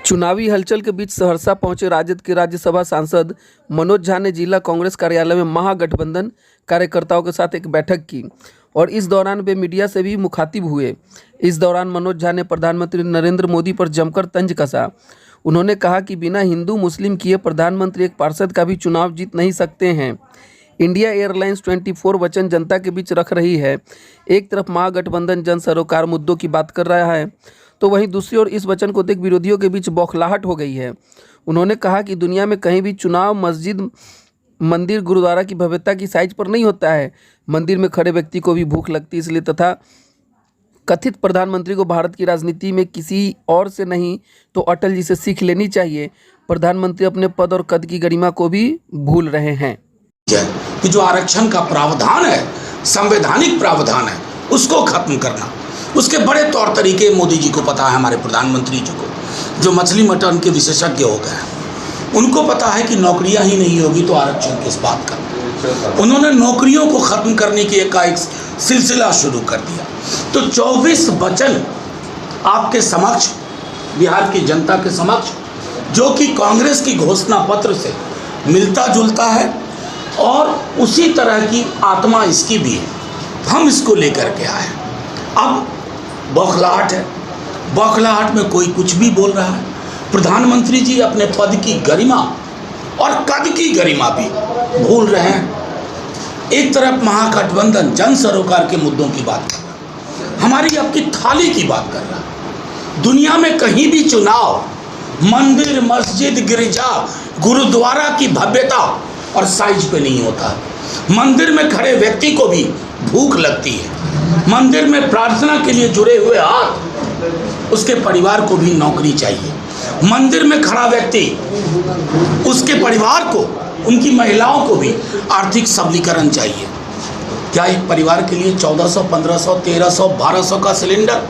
चुनावी हलचल के बीच सहरसा पहुंचे राजद के राज्यसभा सांसद मनोज झा ने जिला कांग्रेस कार्यालय में महागठबंधन कार्यकर्ताओं के साथ एक बैठक की और इस दौरान वे मीडिया से भी मुखातिब हुए। इस दौरान मनोज झा ने प्रधानमंत्री नरेंद्र मोदी पर जमकर तंज कसा। उन्होंने कहा कि बिना हिंदू मुस्लिम किए प्रधानमंत्री एक पार्षद का भी चुनाव जीत नहीं सकते हैं। इंडिया एयरलाइंस 24 वचन जनता के बीच रख रही है। एक तरफ महागठबंधन जन सरोकार मुद्दों की बात कर रहा है तो वहीं दूसरी ओर इस वचन को देख विरोधियों के बीच बौखलाहट हो गई है। उन्होंने कहा कि दुनिया में कहीं भी चुनाव मस्जिद, मंदिर, गुरुद्वारा की भव्यता की साइज पर नहीं होता है। मंदिर में खड़े व्यक्ति को भी भूख लगती है, इसलिए तथा कथित प्रधानमंत्री को भारत की राजनीति में किसी और से नहीं तो अटल जी से सीख लेनी चाहिए। प्रधानमंत्री अपने पद और कद की गरिमा को भी भूल रहे हैं कि जो आरक्षण का प्रावधान है, संवैधानिक प्रावधान है, उसको खत्म करना, उसके बड़े तौर तरीके मोदी जी को पता है। हमारे प्रधानमंत्री जी को, जो मछली मटन के विशेषज्ञ हो गए हैं, उनको पता है कि नौकरियां ही नहीं होगी तो आरक्षण किस बात का। उन्होंने नौकरियों को खत्म करने की एक सिलसिला शुरू कर दिया। तो 24 वचन आपके समक्ष, बिहार की जनता के समक्ष, जो कि कांग्रेस की घोषणा पत्र से मिलता जुलता है और उसी तरह की आत्मा इसकी भी है, हम इसको लेकर के आए। अब बौखलाहट है, बौखलाहट में कोई कुछ भी बोल रहा है। प्रधानमंत्री जी अपने पद की गरिमा और कद की गरिमा भी भूल रहे हैं। एक तरफ महागठबंधन जन सरोकार के मुद्दों की बात कर रहा है, हमारी आपकी थाली की बात कर रहा है। दुनिया में कहीं भी चुनाव मंदिर, मस्जिद, गिरजा, गुरुद्वारा की भव्यता और साइज पे नहीं होता। मंदिर में खड़े व्यक्ति को भी भूख लगती है। मंदिर में प्रार्थना के लिए जुड़े हुए हाथ, उसके परिवार को भी नौकरी चाहिए। मंदिर में खड़ा व्यक्ति, उसके परिवार को, उनकी महिलाओं को भी आर्थिक सबलीकरण चाहिए। क्या एक परिवार के लिए 1400, 1500, 1300, 1200 का सिलेंडर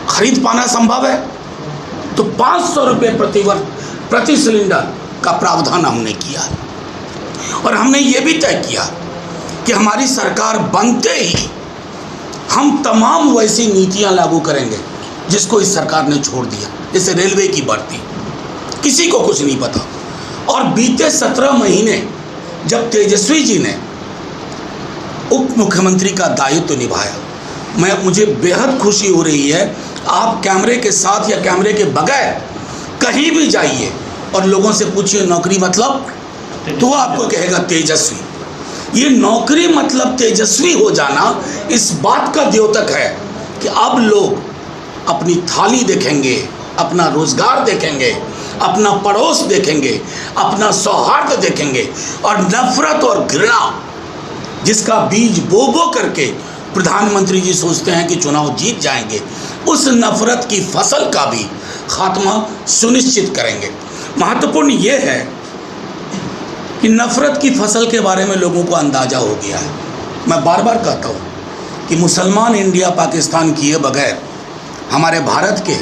खरीद पाना संभव है? तो 500 रुपये प्रति सिलेंडर का प्रावधान हमने किया और हमने ये भी तय किया कि हमारी सरकार बनते ही हम तमाम वैसी नीतियां लागू करेंगे जिसको इस सरकार ने छोड़ दिया। जैसे रेलवे की भर्ती, किसी को कुछ नहीं पता। और बीते 17 महीने जब तेजस्वी जी ने उप मुख्यमंत्री का दायित्व निभाया, मुझे बेहद खुशी हो रही है। आप कैमरे के साथ या कैमरे के बगैर कहीं भी जाइए और लोगों से पूछिए नौकरी मतलब, तो आपको कहेगा तेजस्वी। ये नौकरी मतलब तेजस्वी हो जाना इस बात का द्योतक है कि अब लोग अपनी थाली देखेंगे, अपना रोजगार देखेंगे, अपना पड़ोस देखेंगे, अपना सौहार्द देखेंगे और नफरत और घृणा जिसका बीज बो बो करके प्रधानमंत्री जी सोचते हैं कि चुनाव जीत जाएंगे, उस नफरत की फसल का भी खात्मा सुनिश्चित करेंगे। महत्वपूर्ण ये है कि नफरत की फसल के बारे में लोगों को अंदाज़ा हो गया है। मैं बार बार कहता हूँ कि मुसलमान इंडिया पाकिस्तान किए बगैर हमारे भारत के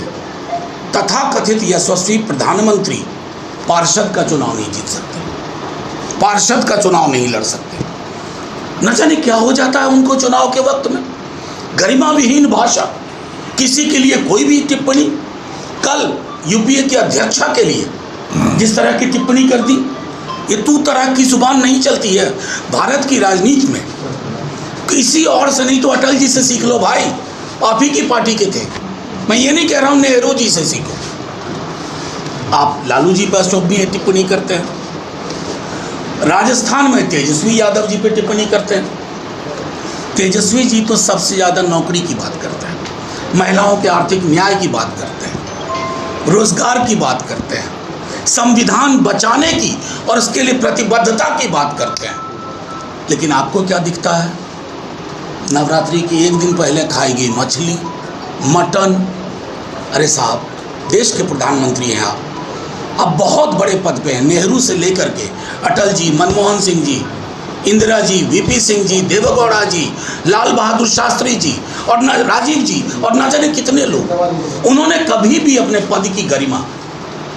तथाकथित यशस्वी प्रधानमंत्री पार्षद का चुनाव नहीं जीत सकते, पार्षद का चुनाव नहीं लड़ सकते। न जाने क्या हो जाता है उनको चुनाव के वक्त में। गरिमा विहीन भाषा, किसी के लिए कोई भी टिप्पणी। कल यूपीए की अध्यक्षा के लिए जिस तरह की टिप्पणी कर दी, ये तू तरह की जुबान नहीं चलती है भारत की राजनीति में। किसी और से नहीं तो अटल जी से सीख लो भाई, आप ही की पार्टी के थे। मैं ये नहीं कह रहा हूँ नेहरू जी से सीखो। आप लालू जी पर अशोक भी टिप्पणी करते हैं, राजस्थान में तेजस्वी यादव जी पे टिप्पणी करते हैं। तेजस्वी जी तो सबसे ज़्यादा नौकरी की बात करते हैं, महिलाओं के आर्थिक न्याय की बात करते हैं, रोजगार की बात करते हैं, संविधान बचाने की और उसके लिए प्रतिबद्धता की बात करते हैं। लेकिन आपको क्या दिखता है? नवरात्रि की एक दिन पहले खाई गई मछली, मटन। अरे साहब, देश के प्रधानमंत्री हैं आप, अब बहुत बड़े पद पे हैं। नेहरू से लेकर के अटल जी, मनमोहन सिंह जी, इंदिरा जी, वीपी सिंह जी, देवेगौड़ा जी, लाल बहादुर शास्त्री जी और राजीव जी और न जाने कितने लोग, उन्होंने कभी भी अपने पद की गरिमा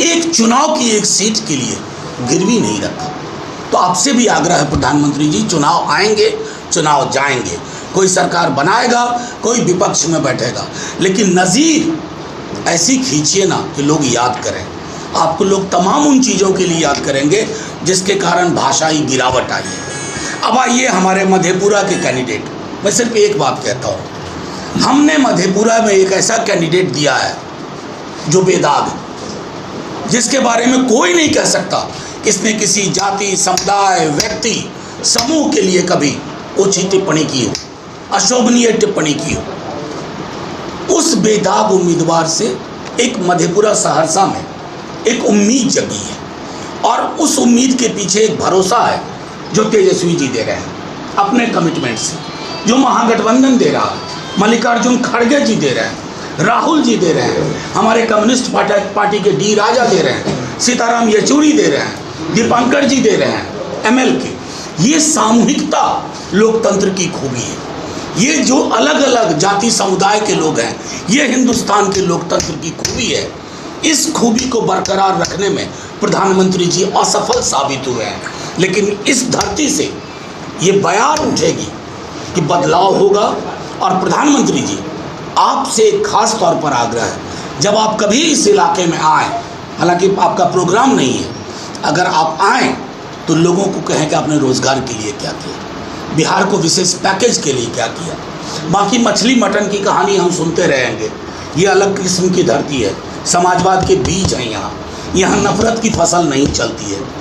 एक चुनाव की एक सीट के लिए गिरवी नहीं रखा। तो आपसे भी आग्रह है प्रधानमंत्री जी, चुनाव आएंगे, चुनाव जाएंगे, कोई सरकार बनाएगा, कोई विपक्ष में बैठेगा, लेकिन नज़ीर ऐसी खींचिए ना कि लोग याद करें। आपको लोग तमाम उन चीज़ों के लिए याद करेंगे जिसके कारण भाषाई गिरावट आई है। अब आइए हमारे मधेपुरा के कैंडिडेट, मैं सिर्फ एक बात कहता हूँ, हमने मधेपुरा में एक ऐसा कैंडिडेट दिया है जो बेदाग, जिसके बारे में कोई नहीं कह सकता कि इसने किसी जाति, समुदाय, व्यक्ति, समूह के लिए कभी ओछी टिप्पणी की हो, अशोभनीय टिप्पणी की हो। उस बेदाग उम्मीदवार से एक मधेपुरा सहरसा में एक उम्मीद जगी है, और उस उम्मीद के पीछे एक भरोसा है जो तेजस्वी जी दे रहे हैं अपने कमिटमेंट से, जो महागठबंधन दे रहा है, मल्लिकार्जुन खड़गे जी दे रहे हैं, राहुल जी दे रहे हैं, हमारे कम्युनिस्ट पार्टी के डी राजा दे रहे हैं, सीताराम येचूरी दे रहे हैं, दीपंकर जी दे रहे हैं, एमएल के। ये सामूहिकता लोकतंत्र की खूबी है। ये जो अलग अलग जाति समुदाय के लोग हैं, ये हिंदुस्तान के लोकतंत्र की खूबी है। इस खूबी को बरकरार रखने में प्रधानमंत्री जी असफल साबित हुए हैं, लेकिन इस धरती से ये बयार उठेगी कि बदलाव होगा। और प्रधानमंत्री जी, आपसे एक खास तौर पर आग्रह है, जब आप कभी इस इलाके में आएँ, हालांकि आपका प्रोग्राम नहीं है, अगर आप आएँ तो लोगों को कहें कि आपने रोज़गार के लिए क्या किया, बिहार को विशेष पैकेज के लिए क्या किया। बाकी मछली मटन की कहानी हम सुनते रहेंगे, ये अलग किस्म की धरती है, समाजवाद के बीज हैं यहाँ नफरत की फसल नहीं चलती है।